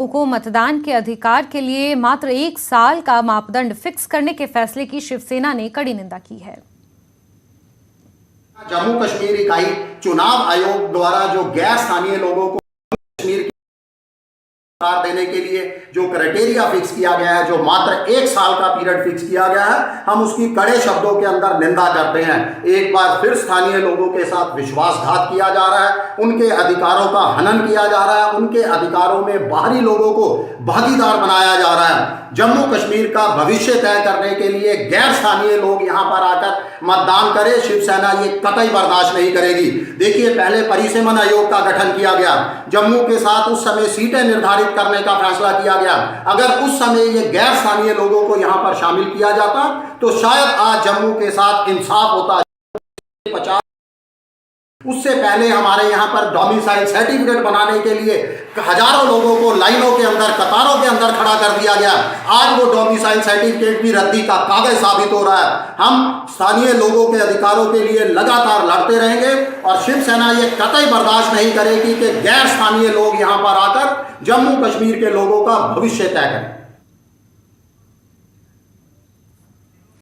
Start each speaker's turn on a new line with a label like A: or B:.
A: को मतदान के अधिकार के लिए मात्र 1 साल का मापदंड फिक्स करने के फैसले की शिवसेना ने कड़ी निंदा की है।
B: जम्मू कश्मीर इकाई चुनाव आयोग द्वारा जो गैर स्थानीय लोगों को कश्मीर देने के लिए जो क्राइटेरिया फिक्स किया गया है, जो मात्र 1 साल का पीरियड फिक्स किया गया है, हम उसकी कड़े शब्दों के अंदर निंदा करते हैं। एक बार फिर स्थानीय लोगों के साथ विश्वासघात किया जा रहा है, उनके अधिकारों का हनन किया जा रहा है, उनके अधिकारों में बाहरी लोगों को भागीदार बनाया जा रहा है। जम्मू कश्मीर का भविष्य तय करने के लिए गैर स्थानीय लोग यहां पर आकर मतदान करें, शिवसेना ये कतई बर्दाश्त नहीं करेगी। देखिए, पहले परिसीमन आयोग का गठन किया गया, जम्मू के साथ उस समय सीटें निर्धारित करने का फैसला किया गया। अगर उस समय ये गैर स्थानीय लोगों को यहां पर शामिल किया जाता तो शायद आज जम्मू के साथ इंसाफ होता। उससे पहले हमारे यहाँ पर डोमिसाइल सर्टिफिकेट बनाने के लिए हजारों लोगों को लाइनों के अंदर, कतारों के अंदर खड़ा कर दिया गया। आज वो डोमिसाइल सर्टिफिकेट भी रद्दी का कागज साबित हो रहा है। हम स्थानीय लोगों के अधिकारों के लिए लगातार लड़ते रहेंगे और शिवसेना ये कतई बर्दाश्त नहीं करेगी कि गैर स्थानीय लोग यहाँ पर आकर जम्मू कश्मीर के लोगों का भविष्य तय करें।